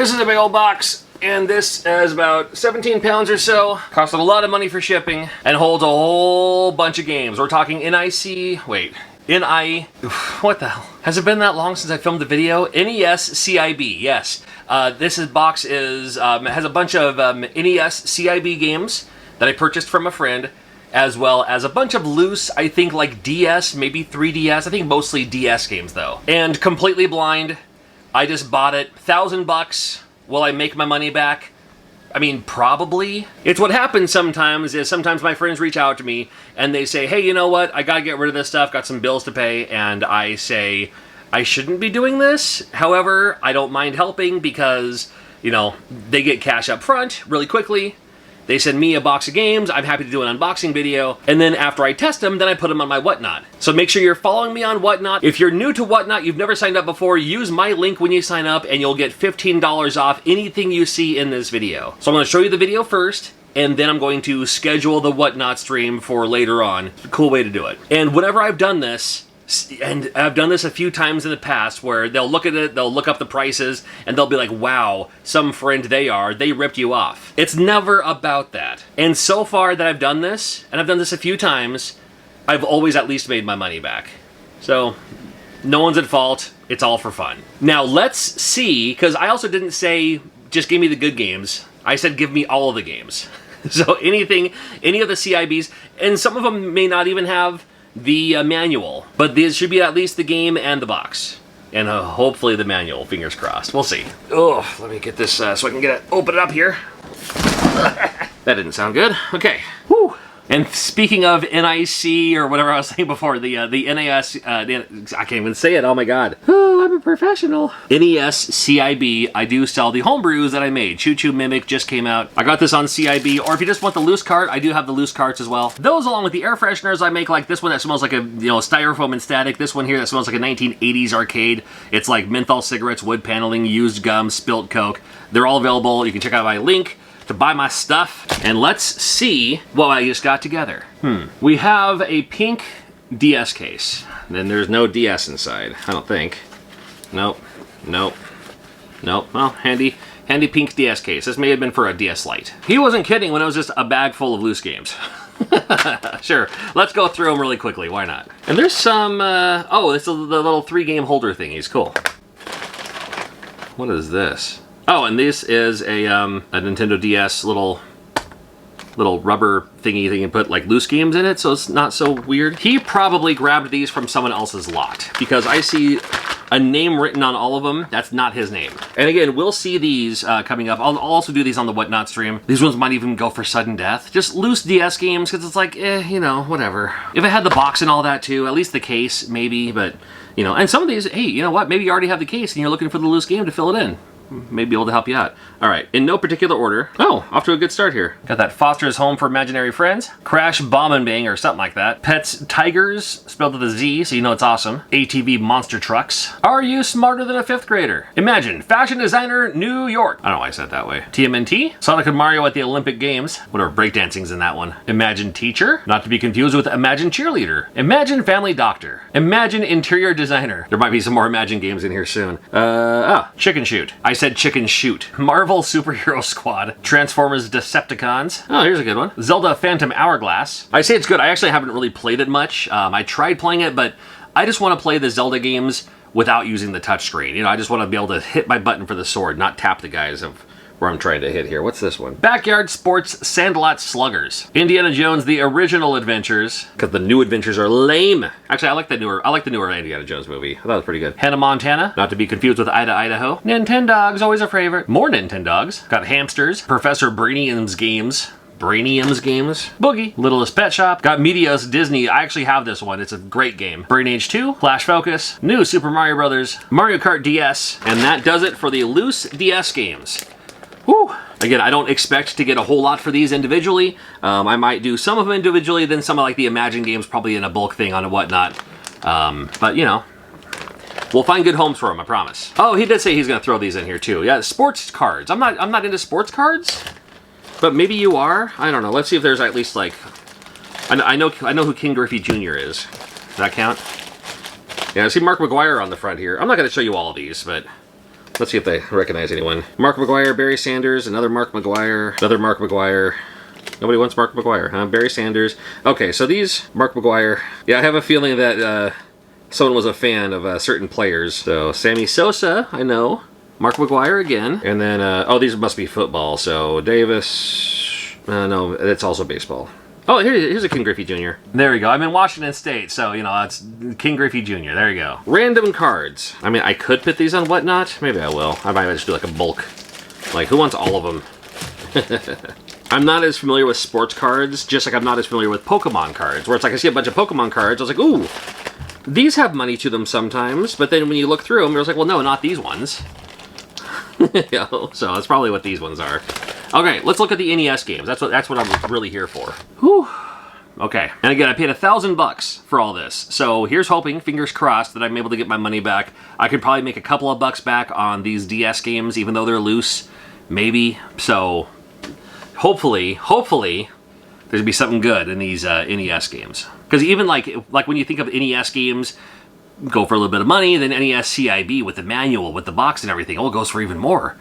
This is a big old box, and this is about 17 pounds or so. Costed a lot of money for shipping, and holds a whole bunch of games. We're talking what the hell? Has it been that long since I filmed the video? NES CIB, yes. This box has a bunch of NES CIB games that I purchased from a friend, as well as a bunch of loose, I think like DS, maybe 3DS, I think mostly DS games though. And completely blind, I just bought it, $1,000. Will I make my money back? I mean, probably. It's what happens sometimes is sometimes my friends reach out to me and they say, hey, you know what? I gotta get rid of this stuff, got some bills to pay, and I say, I shouldn't be doing this. However, I don't mind helping because, you know, they get cash up front really quickly. They send me a box of games, I'm happy to do an unboxing video, and then after I test them, then I put them on my Whatnot. So make sure you're following me on Whatnot. If you're new to Whatnot, you've never signed up before, use my link when you sign up and you'll get $15 off anything you see in this video. So I'm going to show you the video first, and then I'm going to schedule the Whatnot stream for later on. It's a cool way to do it. And whenever I've done this, and I've done this a few times in the past where they'll look at it, they'll look up the prices, and they'll be like, wow, some friend they ripped you off. It's never about that. And so far that I've done this, and I've done this a few times, I've always at least made my money back. So, no one's at fault, it's all for fun. Now let's see, because I also didn't say, just give me the good games. I said give me all of the games. So any of the CIBs, and some of them may not even have the manual, but these should be at least the game and the box, and hopefully the manual, fingers crossed. We'll see. Oh, let me get this so I can open it up here. That didn't sound good. Okay. Whew. And speaking of NIC, or whatever I was saying before, the NES, I can't even say it, oh my god. Oh, I'm a professional. NES CIB, I do sell the homebrews that I made. Choo Choo Mimic just came out. I got this on CIB, or if you just want the loose cart, I do have the loose carts as well. Those along with the air fresheners I make, like this one that smells like a, styrofoam and static. This one here that smells like a 1980s arcade. It's like menthol cigarettes, wood paneling, used gum, spilt Coke. They're all available. You can check out my link to buy my stuff, and let's see what I just got together. We have a pink DS case. Then there's no DS inside, I don't think. Nope. Well, handy pink DS case. This may have been for a DS Lite. He wasn't kidding when it was just a bag full of loose games. Sure, let's go through them really quickly, why not? And there's some, oh, it's the little 3-game holder thingies, cool. What is this? Oh, and this is a Nintendo DS little rubber thingy that you can put like loose games in it, so it's not so weird. He probably grabbed these from someone else's lot, because I see a name written on all of them. That's not his name. And again, we'll see these coming up. I'll also do these on the Whatnot stream. These ones might even go for sudden death. Just loose DS games, because it's like, whatever. If it had the box and all that too, at least the case, maybe, but, and some of these, hey, you know what? Maybe you already have the case and you're looking for the loose game to fill it in. May be able to help you out. All right, in no particular order. Oh, off to a good start here. Got that Foster's Home for Imaginary Friends, Crash Bomb and Bang or something like that, Pets Tigers, spelled with a Z, so you know it's awesome, ATV Monster Trucks, Are You Smarter Than a 5th Grader? Imagine, Fashion Designer, New York. I don't know why I said it that way. TMNT, Sonic and Mario at the Olympic Games, whatever, breakdancing's in that one. Imagine Teacher, not to be confused with Imagine Cheerleader. Imagine Family Doctor. Imagine Interior Designer. There might be some more Imagine games in here soon. Chicken Shoot. I said Chicken Shoot. Marvel Superhero Squad. Transformers Decepticons. Oh, here's a good one. Zelda Phantom Hourglass. I say it's good. I actually haven't really played it much. I tried playing it, but I just want to play the Zelda games without using the touchscreen. I just want to be able to hit my button for the sword, not tap the guys of where I'm trying to hit here. What's this one? Backyard Sports Sandlot Sluggers. Indiana Jones, The Original Adventures. Because the new adventures are lame. Actually, I like the newer Indiana Jones movie. I thought it was pretty good. Hannah Montana, not to be confused with Ida, Idaho. Nintendogs, always a favorite. More Nintendogs. Got Hamsters. Professor Brainium's Games. Boogie, Littlest Pet Shop, got Meteos Disney. I actually have this one. It's a great game. Brain Age 2, Flash Focus, New Super Mario Brothers, Mario Kart DS, and that does it for the loose DS games. Whew. Again, I don't expect to get a whole lot for these individually. I might do some of them individually, then some of like the Imagine games probably in a bulk thing on a Whatnot. But we'll find good homes for them, I promise. Oh, he did say he's gonna throw these in here too. Yeah, sports cards. I'm not into sports cards, but maybe you are. I don't know. Let's see if there's at least like, I know who King Griffey Jr. is. Does that count? Yeah, I see Mark McGuire on the front here. I'm not gonna show you all of these, but Let's see if they recognize anyone. Mark McGuire, Barry Sanders, another Mark McGuire, another Mark McGuire. Nobody wants Mark McGuire, huh? Barry Sanders. Okay, so these, Mark McGuire. Yeah, I have a feeling that someone was a fan of certain players. So Sammy Sosa, I know. Mark McGuire again. And then, oh, these must be football. So Davis, no, it's also baseball. Oh, here's a King Griffey Jr. There we go. I'm in Washington State, so, you know, it's King Griffey Jr. There you go. Random cards. I mean, I could put these on Whatnot. Maybe I will. I might just do like a bulk. Like, who wants all of them? I'm not as familiar with sports cards, just like I'm not as familiar with Pokemon cards, where it's like I see a bunch of Pokemon cards, I was like, ooh, these have money to them sometimes, but then when you look through them, you're like, well, no, not these ones. You know, so that's probably what these ones are. Okay, let's look at the NES games. That's what I'm really here for. Whew. Okay, and again, I paid $1,000 for all this. So here's hoping, fingers crossed, that I'm able to get my money back. I could probably make a couple of bucks back on these DS games, even though they're loose. Maybe. So hopefully, there's gonna be something good in these NES games. Because even like when you think of NES games, go for a little bit of money, then NES CIB with the manual, with the box and everything, oh, it goes for even more.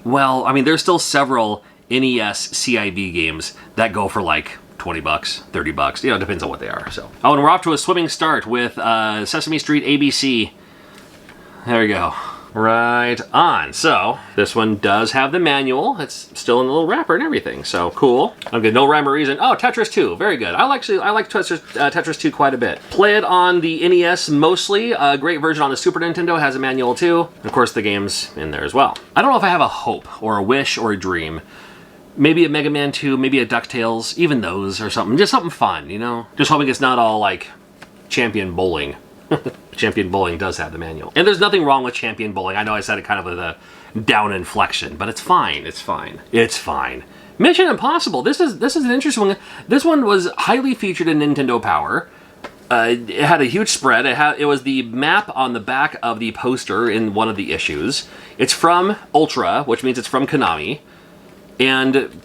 Well, I mean, there's still several NES CIB games that go for like 20 bucks, 30 bucks. You know, it depends on what they are. So, oh, and we're off to a swimming start with Sesame Street ABC. There we go. Right on. So, this one does have the manual. It's still in the little wrapper and everything. So, cool. Okay, no rhyme or reason. Oh, Tetris 2. Very good. I like Tetris 2 quite a bit. Play it on the NES mostly. A great version on the Super Nintendo has a manual too. And of course, the game's in there as well. I don't know if I have a hope or a wish or a dream. Maybe a Mega Man 2, maybe a DuckTales, even those or something. Just something fun, you know? Just hoping it's not all like Champion Bowling. Champion Bowling does have the manual. And there's nothing wrong with Champion Bowling. I know I said it kind of with a down inflection, but it's fine. It's fine. It's fine. Mission Impossible. This is an interesting one. This one was highly featured in Nintendo Power. It had a huge spread. It was the map on the back of the poster in one of the issues. It's from Ultra, which means it's from Konami. And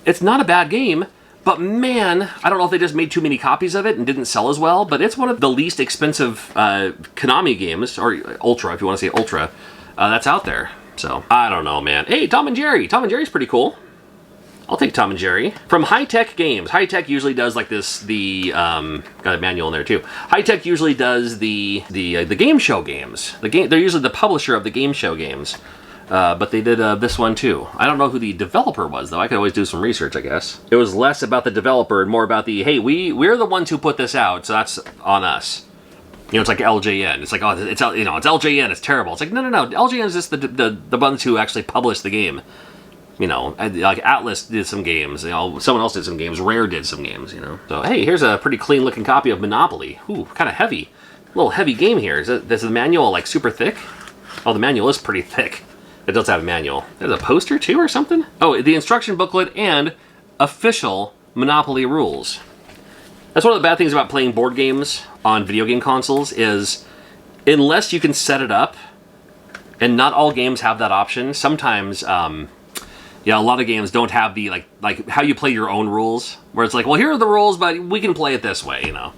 it's not a bad game. But man, I don't know if they just made too many copies of it and didn't sell as well, but it's one of the least expensive Konami games, or Ultra, if you want to say Ultra, that's out there. So, I don't know, man. Hey, Tom and Jerry. Tom and Jerry's pretty cool. I'll take Tom and Jerry. From High Tech Games. High Tech usually does like this, got a manual in there too. High Tech usually does the game show games. They're usually the publisher of the game show games. But they did this one too. I don't know who the developer was, though. I could always do some research, I guess. It was less about the developer and more about the, hey, we're the ones who put this out, so that's on us. You know, it's like LJN. It's like, oh, it's LJN. It's terrible. It's like, no. LJN is just the ones who actually published the game. You know, like Atlas did some games. You know, someone else did some games. Rare did some games. You know. So hey, here's a pretty clean-looking copy of Monopoly. Ooh, kind of heavy. A little heavy game here. Is the manual like super thick? Oh, the manual is pretty thick. It does have a manual. There's a poster too or something? Oh, the instruction booklet and official Monopoly rules. That's one of the bad things about playing board games on video game consoles is unless you can set it up, and not all games have that option. Sometimes, a lot of games don't have the, like how you play your own rules, where it's like, well, here are the rules, but we can play it this way, you know?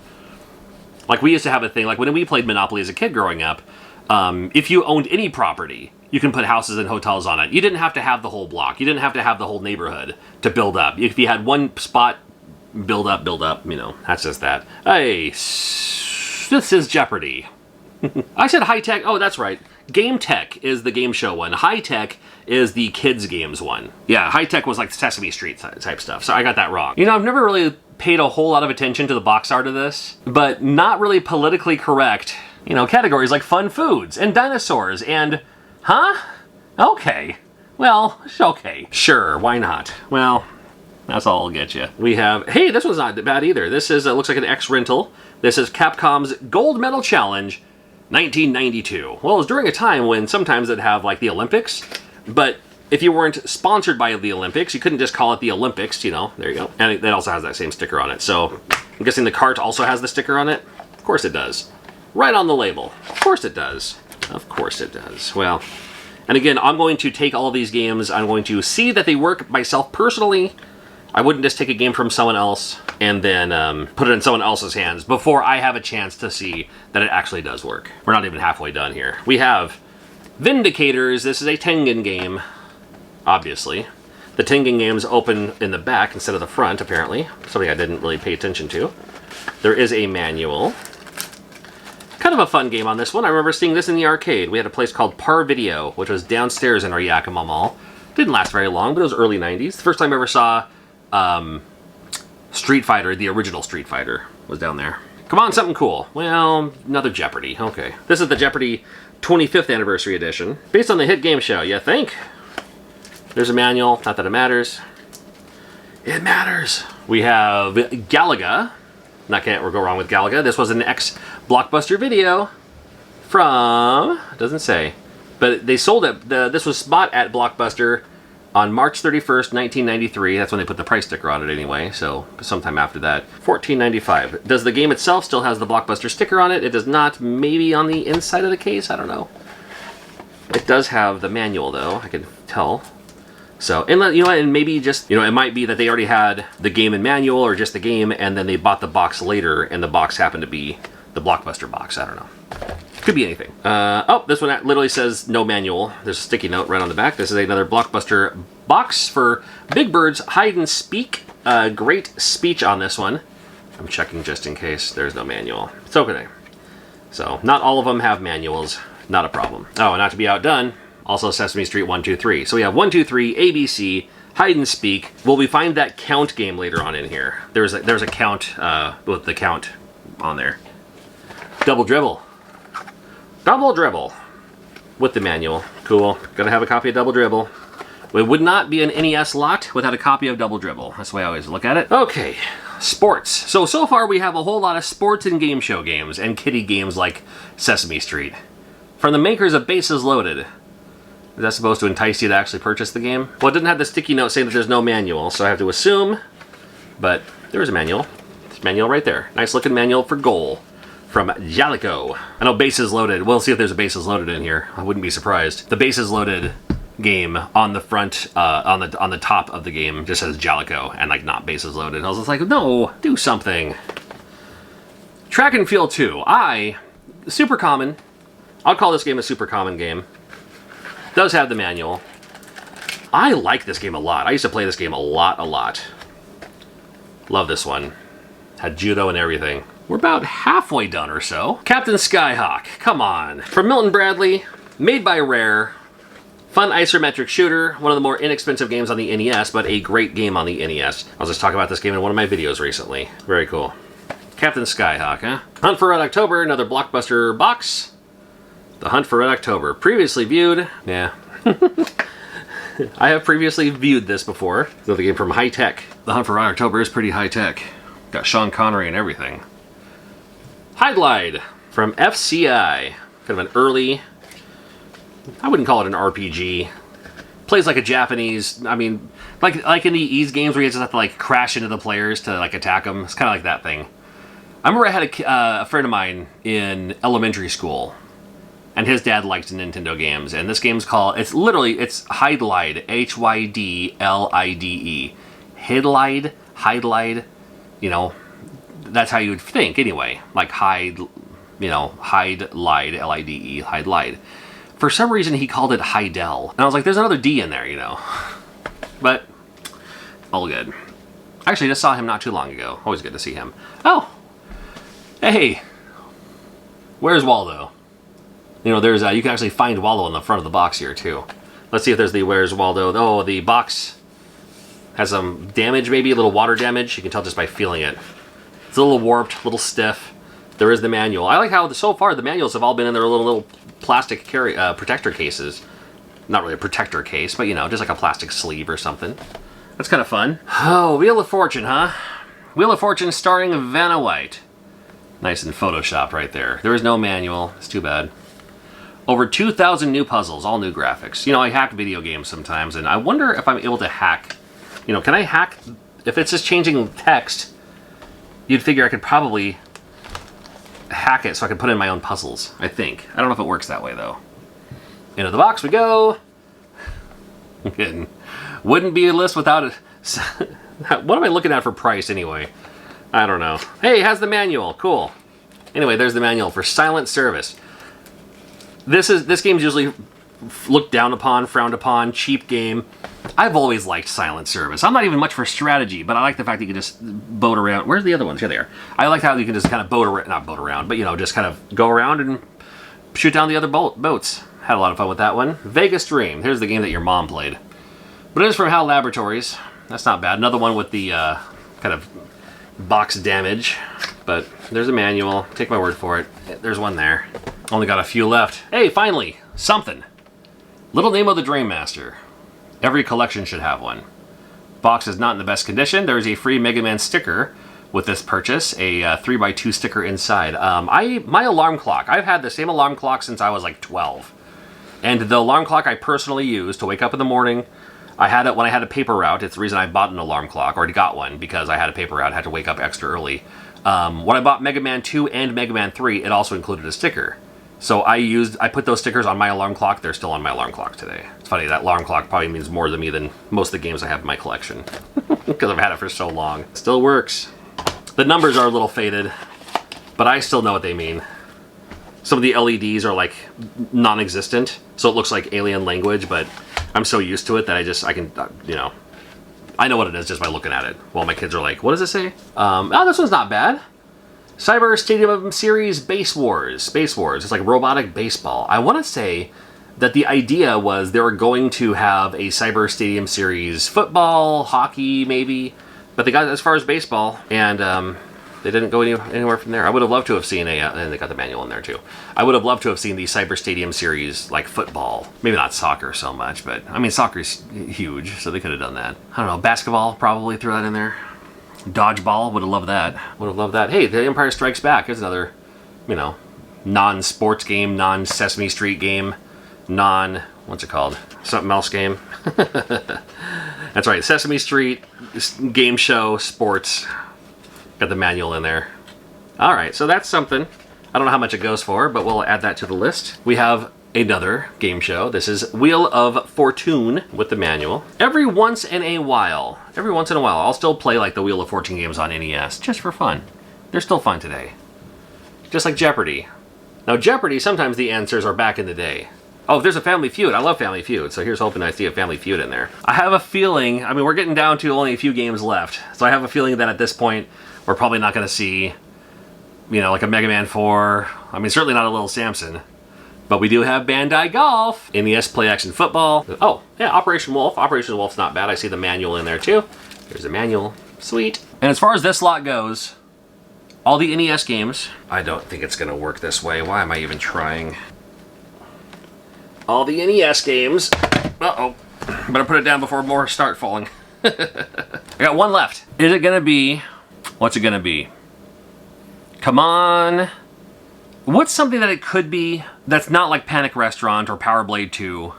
Like we used to have a thing, like when we played Monopoly as a kid growing up, if you owned any property, you can put houses and hotels on it. You didn't have to have the whole block. You didn't have to have the whole neighborhood to build up. If you had one spot, build up, you know, that's just that. Hey, this is Jeopardy. I said High Tech. Oh, that's right. Game Tech is the game show one. High Tech is the kids games one. Yeah, High Tech was like Sesame Street type stuff, so I got that wrong. You know, I've never really paid a whole lot of attention to the box art of this, but not really politically correct, you know, categories like fun foods and dinosaurs and... Huh? Okay. Well, okay. Sure, why not? Well, that's all I'll get you. We have... Hey, this one's not bad either. This is looks like an X rental. This is Capcom's Gold Medal Challenge 1992. Well, it was during a time when sometimes they'd have, like, the Olympics, but if you weren't sponsored by the Olympics, you couldn't just call it the Olympics, you know. There you go. And it also has that same sticker on it. So, I'm guessing the cart also has the sticker on it? Of course it does. Right on the label. Of course it does. Of course it does. Well, and again, I'm going to take all of these games, I'm going to see that they work myself personally. I wouldn't just take a game from someone else and then put it in someone else's hands before I have a chance to see that it actually does work. We're not even halfway done here. We have Vindicators, this is a Tengen game, obviously. The Tengen games open in the back instead of the front, apparently. Something I didn't really pay attention to. There is a manual. Kind of a fun game on this one. I remember seeing this in the arcade. We had a place called Par Video, which was downstairs in our Yakima mall. Didn't last very long, but it was early 90s. The first time I ever saw Street Fighter, the original Street Fighter, was down there. Come on, something cool. Well, another Jeopardy. Okay. This is the Jeopardy 25th Anniversary Edition. Based on the hit game show, you think? There's a manual. Not that it matters. It matters. We have Galaga. Can't go wrong with Galaga. This was an ex-Blockbuster video from... doesn't say. But they sold it. This was bought at Blockbuster on March 31st, 1993. That's when they put the price sticker on it anyway, so sometime after that. $14.95. Does the game itself still has the Blockbuster sticker on it? It does not. Maybe on the inside of the case? I don't know. It does have the manual, though. I can tell. So, and you know, and maybe just, you know, it might be that they already had the game and manual or just the game, and then they bought the box later, and the box happened to be the Blockbuster box. I don't know. Could be anything. Oh, this one literally says no manual. There's a sticky note right on the back. This is another Blockbuster box for Big Bird's Hide and Speak. Great speech on this one. I'm checking just in case there's no manual. It's okay. So, not all of them have manuals. Not a problem. Oh, and not to be outdone, also Sesame Street 1, 2, 3. So we have 1, 2, 3, ABC, Hide and Speak. Will we find that count game later on in here? There's a count with the count on there. Double Dribble. Double Dribble. With the manual. Cool. Gonna have a copy of Double Dribble. It would not be an NES lot without a copy of Double Dribble. That's the way I always look at it. Okay. Sports. So far we have a whole lot of sports and game show games and kiddie games like Sesame Street. From the makers of Bases Loaded. Is that supposed to entice you to actually purchase the game? Well, it didn't have the sticky note saying that there's no manual, so I have to assume. But there is a manual. There's a manual right there. Nice looking manual for Goal from Jalico. I know Bases Loaded. We'll see if there's a Bases Loaded in here. I wouldn't be surprised. The Bases Loaded game on the front, on the top of the game just says Jalico and like not Bases Loaded. I was just like, no, do something. Track and Field 2. Super common. I'll call this game a super common game. Does have the manual. I like this game a lot. I used to play this game a lot. Love this one. Had judo and everything. We're about halfway done or so. Captain Skyhawk, come on. From Milton Bradley, made by Rare. Fun isometric shooter, one of the more inexpensive games on the NES, but a great game on the NES. I was just talking about this game in one of my videos recently. Very cool. Captain Skyhawk, huh? Hunt for Red October, another Blockbuster box. The Hunt for Red October. Previously viewed. Yeah. I have previously viewed this before. Another game from High Tech. The Hunt for Red October is pretty high tech. Got Sean Connery and everything. Hide from FCI. Kind of an early... I wouldn't call it an RPG. Plays like a Japanese... I mean, like in the Ease games where you just have to like crash into the players to like attack them. It's kind of like that thing. I remember I had a friend of mine in elementary school. And his dad liked Nintendo games, and this game's called, it's Hydlide, Hydlide. Hydlide, you know, that's how you would think anyway. Like Hydlide, Lide, Hydlide. For some reason he called it Hydel, and I was like, there's another D in there, you know. But, all good. Actually, just saw him not too long ago. Always good to see him. Oh, hey, where's Waldo? You know, there's you can actually find Waldo on the front of the box here, too. Let's see if there's the Where's Waldo. Oh, the box has some damage, maybe a little water damage. You can tell just by feeling it. It's a little warped, a little stiff. There is the manual. I like how, so far, the manuals have all been in their little plastic protector cases. Not really a protector case, but, you know, just like a plastic sleeve or something. That's kind of fun. Oh, Wheel of Fortune, huh? Wheel of Fortune starring Vanna White. Nice and photoshopped right there. There is no manual. It's too bad. Over 2,000 new puzzles, all new graphics. You know, I hack video games sometimes, and I wonder if I'm able to hack. You know, can I hack? If it's just changing text, you'd figure I could probably hack it so I can put in my own puzzles, I think. I don't know if it works that way, though. Into the box we go. I'm kidding. Wouldn't be a list without it. What am I looking at for price, anyway? I don't know. Hey, it has the manual. Cool. Anyway, there's the manual for Silent Service. This game's usually looked down upon, frowned upon, cheap game. I've always liked Silent Service. I'm not even much for strategy, but I like the fact that you can just boat around. Where's the other ones? Here they are. I like how you can just kind of boat around, not boat around, but, you know, just kind of go around and shoot down the other boats. Had a lot of fun with that one. Vegas Dream. Here's the game that your mom played. But it is from HAL Laboratories. That's not bad. Another one with the kind of box damage. But there's a manual. Take my word for it. There's one there. Only got a few left. Hey, finally, something. Little Nemo the Dream Master. Every collection should have one. Box is not in the best condition. There is a free Mega Man sticker with this purchase, a 3x2 sticker inside. My alarm clock, I've had the same alarm clock since I was like 12. And the alarm clock I personally use to wake up in the morning, I had it when I had a paper route. It's the reason I bought an alarm clock, or got one, because I had a paper route, had to wake up extra early. When I bought Mega Man 2 and Mega Man 3, it also included a sticker. So I put those stickers on my alarm clock. They're still on my alarm clock today. It's funny, that alarm clock probably means more to me than most of the games I have in my collection. Because I've had it for so long. Still works. The numbers are a little faded, but I still know what they mean. Some of the LEDs are like non-existent, so it looks like alien language, but I'm so used to it that I can, you know, I know what it is just by looking at it. While my kids are like, what does it say? Oh, this one's not bad. Cyber Stadium Series Base Wars. Base Wars. It's like robotic baseball. I want to say that the idea was they were going to have a Cyber Stadium Series football, hockey, maybe, but they got as far as baseball, and they didn't go anywhere from there. I would have loved to have seen and they got the manual in there too. I would have loved to have seen the Cyber Stadium Series, like football. Maybe not soccer so much, but I mean, soccer's huge, so they could have done that. I don't know, basketball, probably threw that in there. Dodgeball, would have loved that. Would have loved that. Hey, The Empire Strikes Back. Here's another, you know, non-sports game, non-Sesame Street game, what's it called? Something else game. That's right, Sesame Street, game show, sports. Got the manual in there. All right, so that's something. I don't know how much it goes for, but we'll add that to the list. We have another game show. This is Wheel of Fortune with the manual. Every once in a while, I'll still play like the Wheel of Fortune games on NES, just for fun. They're still fun today. Just like Jeopardy. Now Jeopardy, sometimes the answers are back in the day. Oh, if there's a Family Feud, I love Family Feud, so here's hoping I see a Family Feud in there. I have a feeling, I mean, we're getting down to only a few games left, so I have a feeling that at this point, we're probably not going to see, you know, like a Mega Man 4. I mean, certainly not a Little Samson. But we do have Bandai Golf, NES Play Action Football. Oh, yeah, Operation Wolf. Operation Wolf's not bad. I see the manual in there, too. There's a manual. Sweet. And as far as this lot goes, all the NES games, I don't think it's going to work this way. Why am I even trying? All the NES games. Uh-oh. Better put it down before more start falling. I got one left. Is it going to be... What's it going to be? Come on. What's something that it could be that's not like Panic Restaurant or Power Blade 2,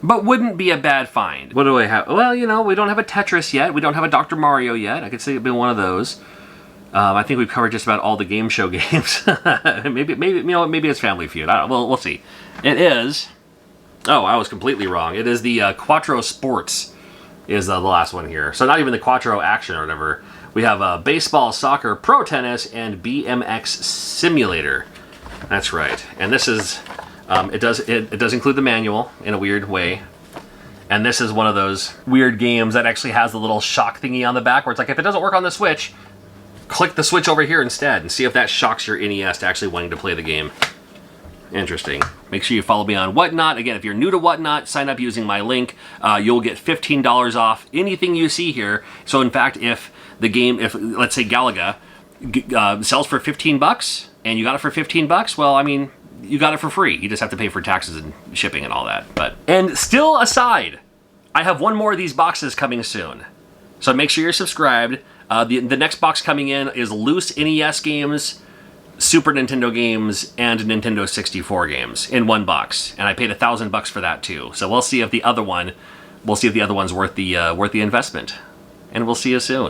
but wouldn't be a bad find? What do I have? Well, you know, we don't have a Tetris yet. We don't have a Dr. Mario yet. I could say it'd be one of those. I think we've covered just about all the game show games. maybe you know, maybe it's Family Feud. I don't know. We'll see. It is. Oh, I was completely wrong. It is the Quattro Sports is the last one here. So not even the Quattro Action or whatever. We have baseball, soccer, pro tennis, and BMX simulator. That's right. And this is, it does include the manual in a weird way. And this is one of those weird games that actually has the little shock thingy on the back where it's like, if it doesn't work on the Switch, click the Switch over here instead and see if that shocks your NES to actually wanting to play the game. Interesting. Make sure you follow me on Whatnot. Again, if you're new to Whatnot, sign up using my link. You'll get $15 off anything you see here. So in fact, if the game, if let's say Galaga sells for 15 bucks and you got it for 15 bucks, well, I mean, you got it for free. You just have to pay for taxes and shipping and all that. And still aside, I have one more of these boxes coming soon. So make sure you're subscribed. The next box coming in is loose NES games, Super Nintendo games, and Nintendo 64 games in one box. And I paid $1,000 for that too. So we'll see if the other one's worth the investment. And we'll see you soon.